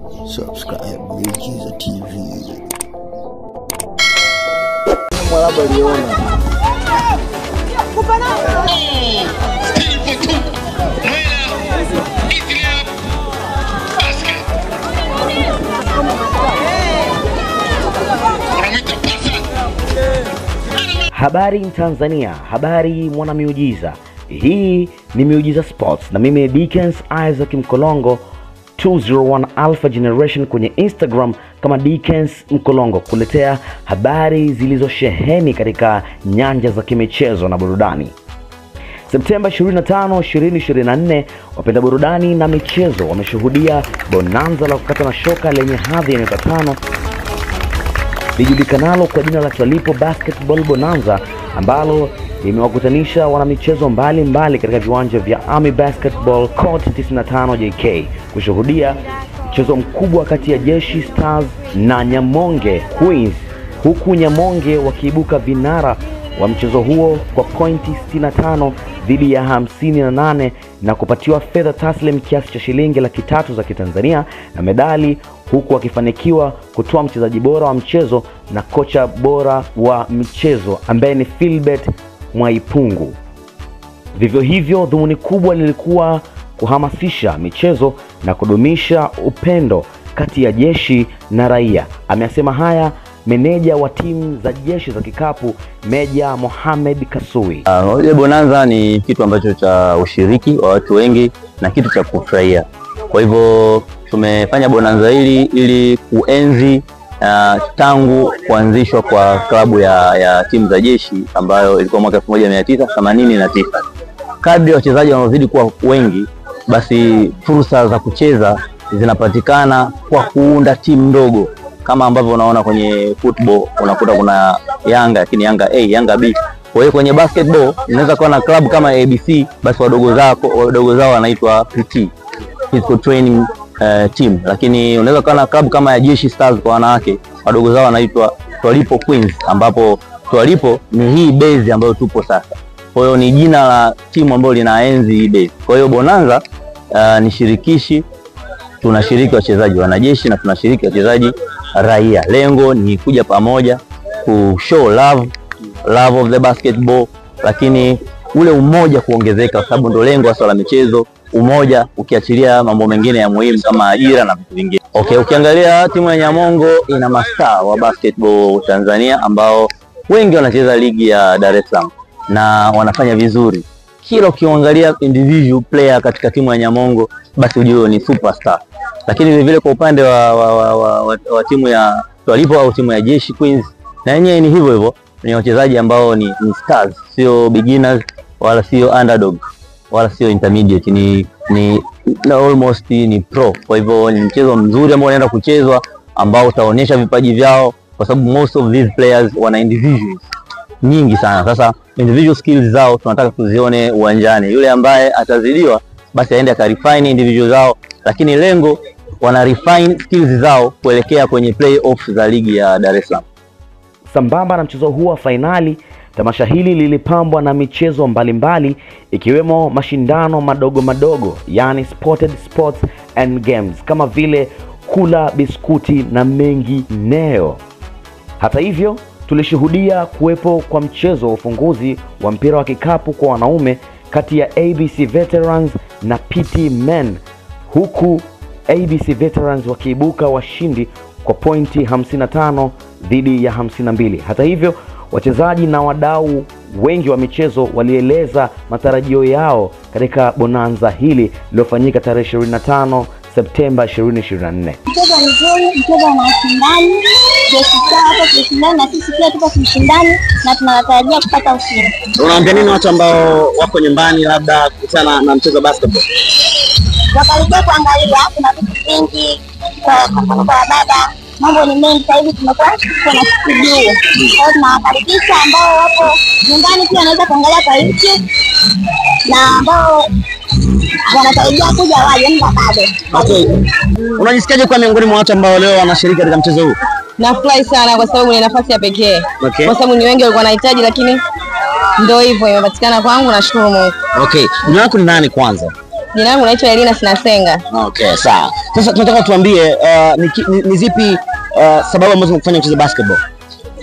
Subscribe Miujiza TV. Habari Tanzania, habari mwana miujiza. Hii ni Miujiza Sports na mimi Dickens Isaac Mkolongo 201 Alpha Generation kwenye Instagram kama Dickens Mkolongo, kuletea habari zilizosheheni katika nyanja za kimichezo na burudani. Septemba 25, 2024, wapenda burudani na michezo wameshuhudia bonanza la kukata na shoka lenye hadhi ya 5 lijulikanalo kwa jina la Twalipo Basketball Bonanza, ambalo limewakutanisha wanamichezo mbalimbali katika viwanja vya Army Basketball Court 95 JK kushuhudia mchezo mkubwa kati ya Jeshi Stars na Nyamonge Queens, huku Nyamonge wakiibuka vinara wa mchezo huo kwa pointi 65 dhidi ya 58 na kupatiwa fedha taslim kiasi cha shilingi 300,000 za Kitanzania na medali, huku wakifanikiwa kutoa mchezaji bora wa mchezo na kocha bora wa mchezo ambaye ni Philbert Mwaipungu. Vivyo hivyo, dhumuni kubwa lilikuwa kuhamasisha michezo na kudumisha upendo kati ya jeshi na raia. Amesema haya meneja wa timu za jeshi za kikapu Meja Mohamed Kasui. Ile bonanza ni kitu ambacho cha ushiriki wa watu wengi na kitu cha kufurahia. Kwa hivyo tumefanya bonanza hili ili kuenzi tangu kuanzishwa kwa klabu ya timu za jeshi ambayo ilikuwa mwaka 1989. Kadri wachezaji wanaozidi kuwa wengi, basi fursa za kucheza zinapatikana kwa kuunda timu ndogo, kama ambavyo unaona kwenye football unakuta kuna Yanga, lakini Yanga A, Yanga B. Kwa hiyo kwenye basketball unaweza kuwa na club kama ABC, basi wadogo zao wanaitwa PT, Physical Training Team. Lakini unaweza kuwa na club kama ya Jeshi Stars kwa wanawake, wadogo zao wanaitwa Twalipo Queens, ambapo Twalipo ni hii base ambayo tupo sasa. Kwa hiyo ni jina la timu ambayo linaenzi hii base. Kwa hiyo bonanza ni shirikishi, tunashiriki wachezaji wanajeshi na tunashiriki wachezaji raia. Lengo ni kuja pamoja ku show love of the basketball, lakini ule umoja kuongezeka, kwa sababu ndio lengo hasa la michezo, umoja, ukiachilia mambo mengine ya muhimu kama ajira na vitu vingine. Okay, ukiangalia timu ya Nyamongo ina mastaa wa basketball Tanzania ambao wengi wanacheza ligi ya Dar es Salaam na wanafanya vizuri. Kila ukiangalia individual player katika timu ya Nyamongo, basi ujue ni superstar. Lakini vile vile kwa upande wa timu ya Twalipo au timu ya Jeshi Queens, na yenyewe ni hivyo hivyo, ni wachezaji ambao ni stars, sio beginners wala sio underdog wala sio intermediate, ni almost ni pro. Kwa hivyo ni mchezo mzuri ambao unaenda kuchezwa, ambao utaonyesha vipaji vyao, kwa sababu most of these players wana individuals nyingi sana. Sasa individual skills zao tunataka tuzione uwanjani. Yule ambaye atazidiwa, basi aende akarefine individual zao, lakini lengo wana refine skills zao kuelekea kwenye playoff za ligi ya Dar es Salaam. Sambamba na mchezo huu wa finali, tamasha hili lilipambwa na michezo mbalimbali ikiwemo mashindano madogo, yani sports and games, kama vile kula biskuti na mengineyo. Hata hivyo, tulishuhudia kuwepo kwa mchezo wa ufunguzi wa mpira wa kikapu kwa wanaume kati ya ABC Veterans na PT Men, huku ABC Veterans wakiibuka washindi kwa pointi 55 dhidi ya 52. Hata hivyo, wachezaji na wadau wengi wa michezo walieleza matarajio yao katika bonanza hili lilofanyika tarehe 25 Septemba 2024. Mchezo mzuri, mchezo wa mashindano, Jeshi hapa tunashindana na sisi pia tupo kushindana na tunatarajia kupata ushindi. Unaambia nini watu ambao wako nyumbani labda kukutana na mchezo wa basketball? Wakaribia kuangalia, kuna vitu vingi kwa baba, mambo ni mengi sasa hivi, tumekuwa kuna studio. Kwa hiyo tunawakaribisha ambao wapo nyumbani pia wanaweza kuangalia kwa YouTube, na ambao wanatarajia kuja waje muda bado. Okay. Unajisikiaje kwa miongoni mwa watu ambao leo wanashiriki katika mchezo huu? Nafurahi sana kwa sababu ni nafasi ya pekee. Okay. Kwa sababu ni wengi walikuwa wanahitaji, lakini ndio hivyo imepatikana kwangu, nashukuru Mungu. Okay. Jina lako ni nani kwanza? Jina langu naitwa Elina Sinasenga. Okay, sawa. Sasa tunataka tuambie ni zipi sababu ambazo zimekufanya ucheze basketball?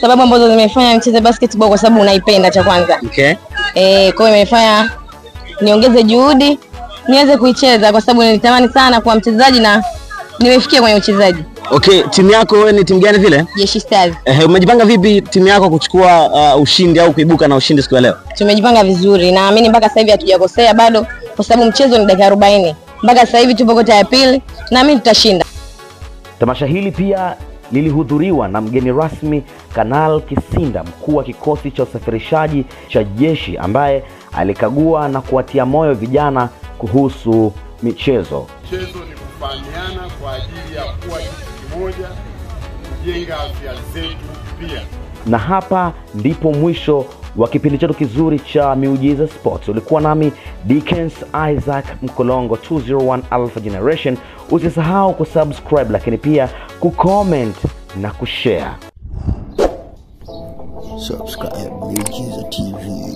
Sababu ambazo zimefanya nicheze basketball kwa sababu unaipenda cha kwanza. Okay. Kwa hiyo imefanya niongeze juhudi niweze kuicheza kwa sababu nilitamani sana kuwa mchezaji na nimefikia kwenye uchezaji. Okay, timu yako wewe ni timu gani vile? Jeshi Stars. Umejipanga vipi timu yako kuchukua ushindi au kuibuka na ushindi siku ya leo? Tumejipanga vizuri. Naamini mpaka sasa hivi hatujakosea bado kwa sababu mchezo ni dakika 40. Mpaka sasa hivi tupo kota ya pili na mimi tutashinda. Tamasha hili pia lilihudhuriwa na mgeni rasmi Kanal Kisinda, mkuu wa kikosi cha usafirishaji cha jeshi, ambaye alikagua na kuwatia moyo vijana kuhusu michezo. Mchezo ni kufahamiana kwa ajili ya kuwa kitu kimoja, kujenga afya zetu pia. Na hapa ndipo mwisho wa kipindi chetu kizuri cha Miujiza Sports. Ulikuwa nami Dickens Isaac Mkolongo 201 Alpha Generation. Usisahau kusubscribe lakini pia kucomment na kushare. Subscribe Miujiza TV.